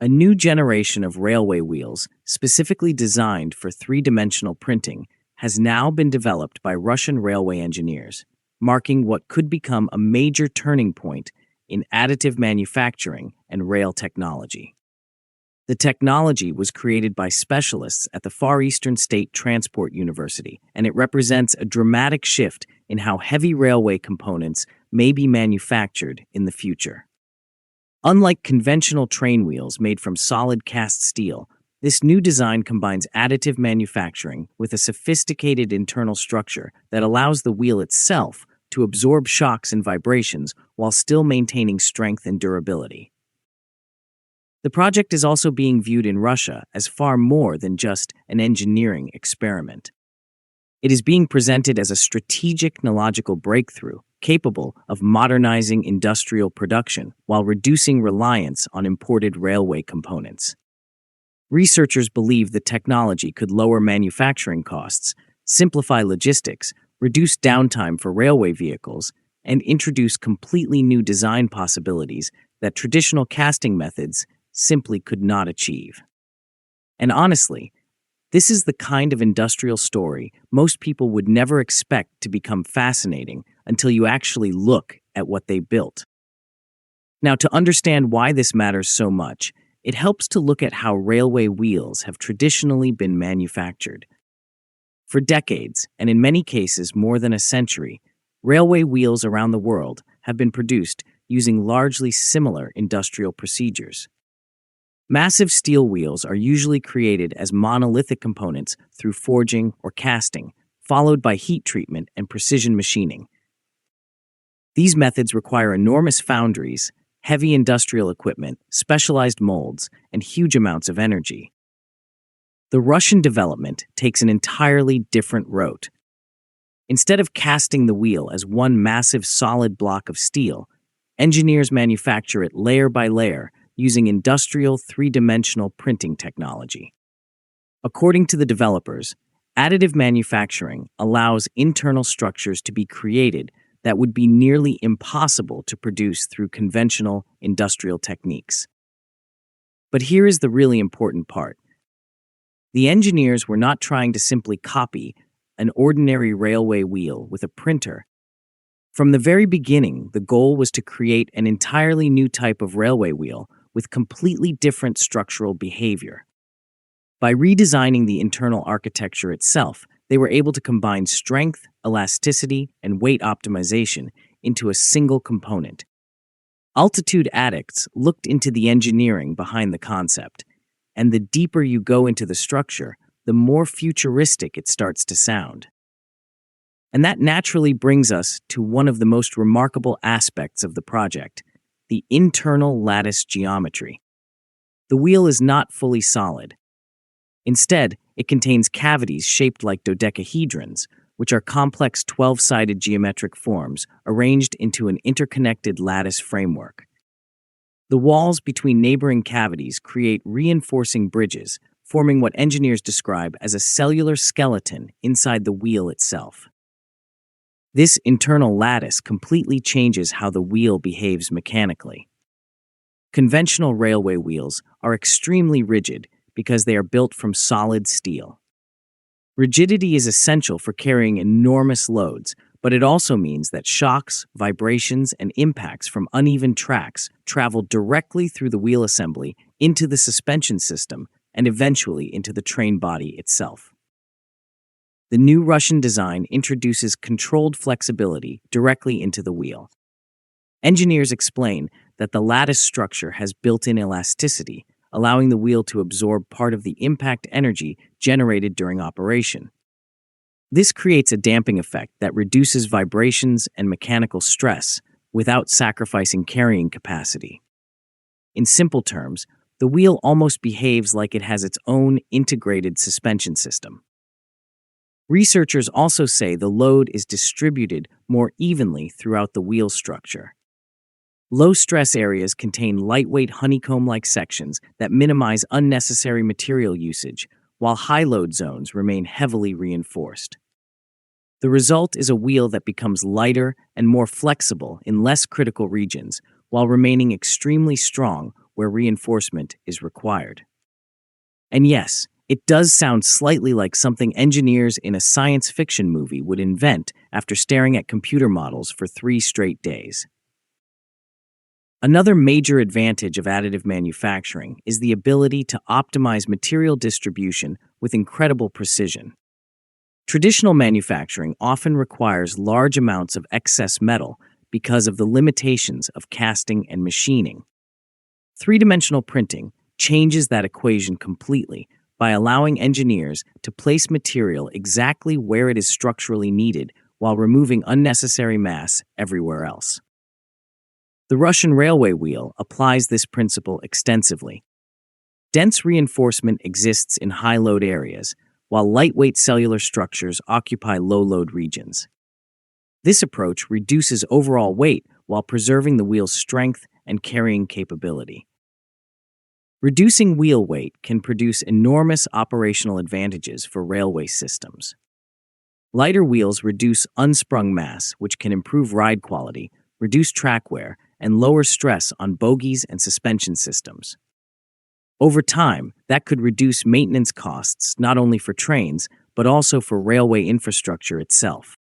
A new generation of railway wheels, specifically designed for three-dimensional printing, has now been developed by Russian railway engineers, marking what could become a major turning point in additive manufacturing and rail technology. The technology was created by specialists at the Far Eastern State Transport University, and it represents a dramatic shift in how heavy railway components may be manufactured in the future. Unlike conventional train wheels made from solid cast steel, this new design combines additive manufacturing with a sophisticated internal structure that allows the wheel itself to absorb shocks and vibrations while still maintaining strength and durability. The project is also being viewed in Russia as far more than just an engineering experiment. It is being presented as a strategic technological breakthrough capable of modernizing industrial production while reducing reliance on imported railway components. Researchers believe the technology could lower manufacturing costs, simplify logistics, reduce downtime for railway vehicles, and introduce completely new design possibilities that traditional casting methods simply could not achieve. And honestly, this is the kind of industrial story most people would never expect to become fascinating until you actually look at what they built. Now, to understand why this matters so much, it helps to look at how railway wheels have traditionally been manufactured. For decades, and in many cases more than a century, railway wheels around the world have been produced using largely similar industrial procedures. Massive steel wheels are usually created as monolithic components through forging or casting, followed by heat treatment and precision machining. These methods require enormous foundries, heavy industrial equipment, specialized molds, and huge amounts of energy. The Russian development takes an entirely different route. Instead of casting the wheel as one massive solid block of steel, engineers manufacture it layer by layer using industrial three-dimensional printing technology. According to the developers, additive manufacturing allows internal structures to be created that would be nearly impossible to produce through conventional industrial techniques. But here is the really important part. The engineers were not trying to simply copy an ordinary railway wheel with a printer. From the very beginning, the goal was to create an entirely new type of railway wheel with completely different structural behavior. By redesigning the internal architecture itself, they were able to combine strength, elasticity, and weight optimization into a single component. Altitude addicts looked into the engineering behind the concept, and the deeper you go into the structure, the more futuristic it starts to sound. And that naturally brings us to one of the most remarkable aspects of the project: the internal lattice geometry. The wheel is not fully solid. Instead, it contains cavities shaped like dodecahedrons, which are complex 12-sided geometric forms arranged into an interconnected lattice framework. The walls between neighboring cavities create reinforcing bridges, forming what engineers describe as a cellular skeleton inside the wheel itself. This internal lattice completely changes how the wheel behaves mechanically. Conventional railway wheels are extremely rigid because they are built from solid steel. Rigidity is essential for carrying enormous loads, but it also means that shocks, vibrations, and impacts from uneven tracks travel directly through the wheel assembly into the suspension system and eventually into the train body itself. The new Russian design introduces controlled flexibility directly into the wheel. Engineers explain that the lattice structure has built-in elasticity, allowing the wheel to absorb part of the impact energy generated during operation. This creates a damping effect that reduces vibrations and mechanical stress without sacrificing carrying capacity. In simple terms, the wheel almost behaves like it has its own integrated suspension system. Researchers also say the load is distributed more evenly throughout the wheel structure. Low-stress areas contain lightweight honeycomb-like sections that minimize unnecessary material usage, while high-load zones remain heavily reinforced. The result is a wheel that becomes lighter and more flexible in less critical regions, while remaining extremely strong where reinforcement is required. And yes, it does sound slightly like something engineers in a science fiction movie would invent after staring at computer models for 3 straight days. Another major advantage of additive manufacturing is the ability to optimize material distribution with incredible precision. Traditional manufacturing often requires large amounts of excess metal because of the limitations of casting and machining. Three-dimensional printing changes that equation completely by allowing engineers to place material exactly where it is structurally needed while removing unnecessary mass everywhere else. The Russian railway wheel applies this principle extensively. Dense reinforcement exists in high-load areas, while lightweight cellular structures occupy low-load regions. This approach reduces overall weight while preserving the wheel's strength and carrying capability. Reducing wheel weight can produce enormous operational advantages for railway systems. Lighter wheels reduce unsprung mass, which can improve ride quality, reduce track wear, and lower stress on bogies and suspension systems. Over time, that could reduce maintenance costs not only for trains, but also for railway infrastructure itself.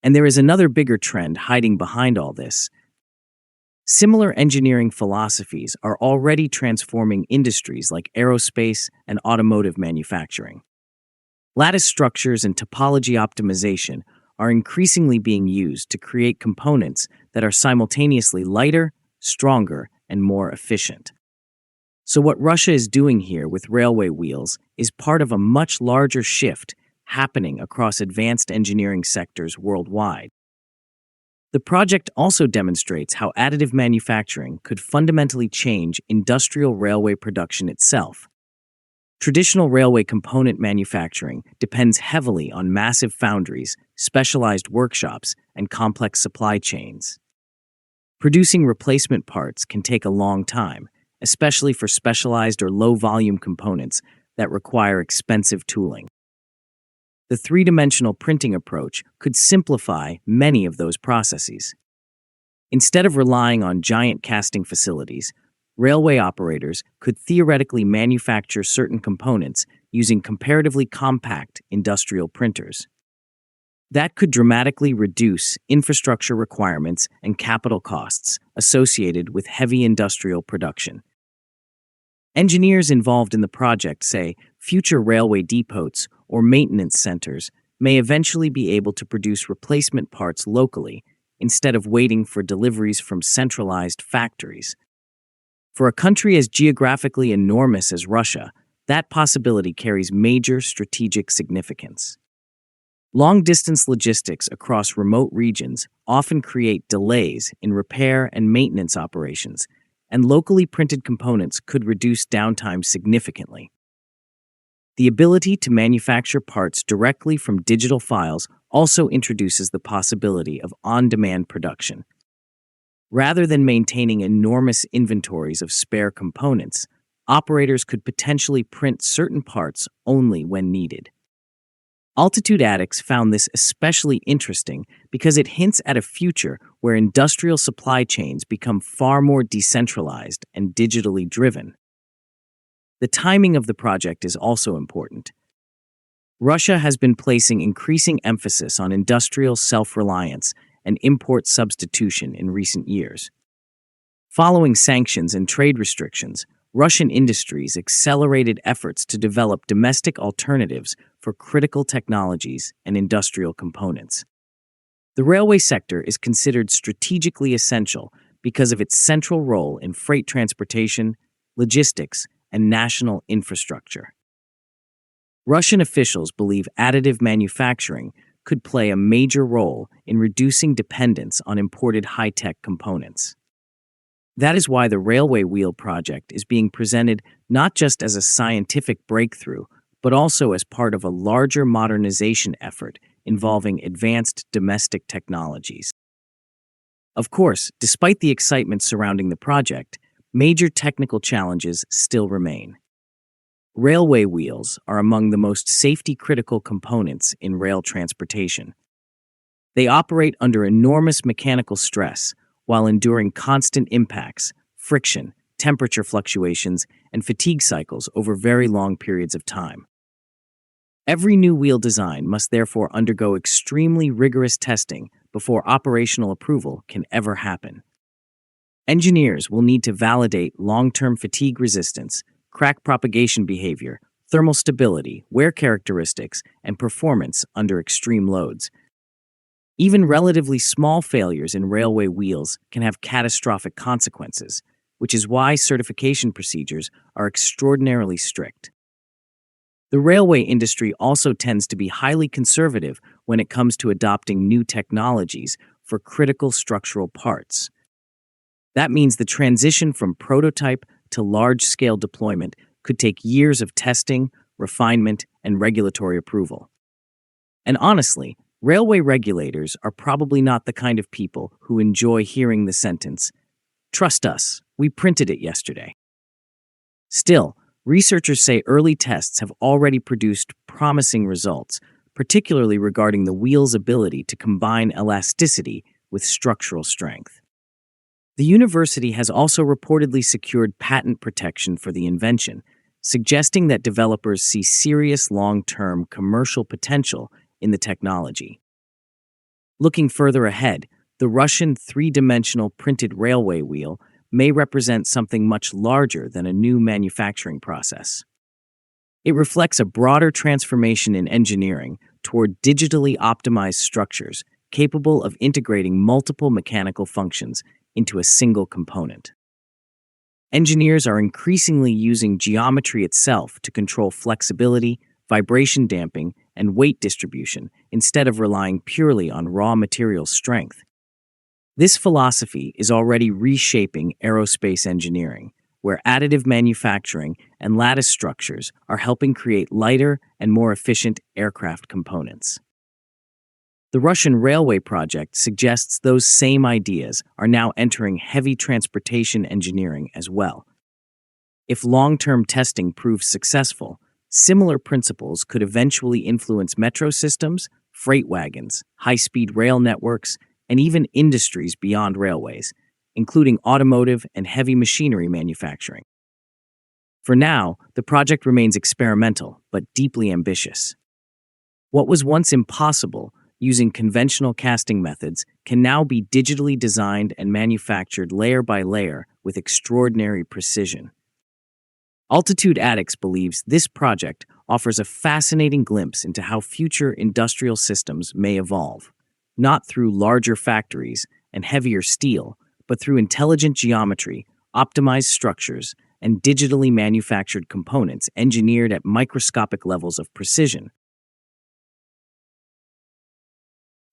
And there is another bigger trend hiding behind all this. Similar engineering philosophies are already transforming industries like aerospace and automotive manufacturing. Lattice structures and topology optimization are increasingly being used to create components that are simultaneously lighter, stronger, and more efficient. So what Russia is doing here with railway wheels is part of a much larger shift happening across advanced engineering sectors worldwide. The project also demonstrates how additive manufacturing could fundamentally change industrial railway production itself. Traditional railway component manufacturing depends heavily on massive foundries, specialized workshops, and complex supply chains. Producing replacement parts can take a long time, especially for specialized or low-volume components that require expensive tooling. The three-dimensional printing approach could simplify many of those processes. Instead of relying on giant casting facilities, railway operators could theoretically manufacture certain components using comparatively compact industrial printers. That could dramatically reduce infrastructure requirements and capital costs associated with heavy industrial production. Engineers involved in the project say future railway depots or maintenance centers may eventually be able to produce replacement parts locally instead of waiting for deliveries from centralized factories. For a country as geographically enormous as Russia, that possibility carries major strategic significance. Long-distance logistics across remote regions often create delays in repair and maintenance operations, and locally printed components could reduce downtime significantly. The ability to manufacture parts directly from digital files also introduces the possibility of on-demand production. Rather than maintaining enormous inventories of spare components, operators could potentially print certain parts only when needed. Altitude Addicts found this especially interesting because it hints at a future where industrial supply chains become far more decentralized and digitally driven. The timing of the project is also important. Russia has been placing increasing emphasis on industrial self-reliance and import substitution in recent years. Following sanctions and trade restrictions, Russian industries accelerated efforts to develop domestic alternatives for critical technologies and industrial components. The railway sector is considered strategically essential because of its central role in freight transportation, logistics, and national infrastructure. Russian officials believe additive manufacturing could play a major role in reducing dependence on imported high-tech components. That is why the railway wheel project is being presented not just as a scientific breakthrough, but also as part of a larger modernization effort involving advanced domestic technologies. Of course, despite the excitement surrounding the project, major technical challenges still remain. Railway wheels are among the most safety-critical components in rail transportation. They operate under enormous mechanical stress while enduring constant impacts, friction, temperature fluctuations, and fatigue cycles over very long periods of time. Every new wheel design must therefore undergo extremely rigorous testing before operational approval can ever happen. Engineers will need to validate long-term fatigue resistance, crack propagation behavior, thermal stability, wear characteristics, and performance under extreme loads. Even relatively small failures in railway wheels can have catastrophic consequences, which is why certification procedures are extraordinarily strict. The railway industry also tends to be highly conservative when it comes to adopting new technologies for critical structural parts. That means the transition from prototype to large-scale deployment could take years of testing, refinement, and regulatory approval. And honestly, railway regulators are probably not the kind of people who enjoy hearing the sentence, "Trust us, we printed it yesterday." Still, researchers say early tests have already produced promising results, particularly regarding the wheel's ability to combine elasticity with structural strength. The university has also reportedly secured patent protection for the invention, suggesting that developers see serious long-term commercial potential in the technology. Looking further ahead, the Russian three-dimensional printed railway wheel may represent something much larger than a new manufacturing process. It reflects a broader transformation in engineering toward digitally optimized structures capable of integrating multiple mechanical functions into a single component. Engineers are increasingly using geometry itself to control flexibility, vibration damping, and weight distribution instead of relying purely on raw material strength. This philosophy is already reshaping aerospace engineering, where additive manufacturing and lattice structures are helping create lighter and more efficient aircraft components. The Russian railway project suggests those same ideas are now entering heavy transportation engineering as well. If long-term testing proves successful, similar principles could eventually influence metro systems, freight wagons, high-speed rail networks, and even industries beyond railways, including automotive and heavy machinery manufacturing. For now, the project remains experimental but deeply ambitious. What was once impossible using conventional casting methods can now be digitally designed and manufactured layer by layer with extraordinary precision. Altitude Addicts believes this project offers a fascinating glimpse into how future industrial systems may evolve, not through larger factories and heavier steel, but through intelligent geometry, optimized structures, and digitally manufactured components engineered at microscopic levels of precision.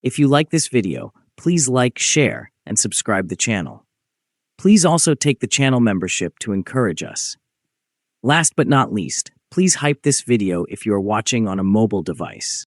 If you like this video, please like, share, and subscribe the channel. Please also take the channel membership to encourage us. Last but not least, please hype this video if you are watching on a mobile device.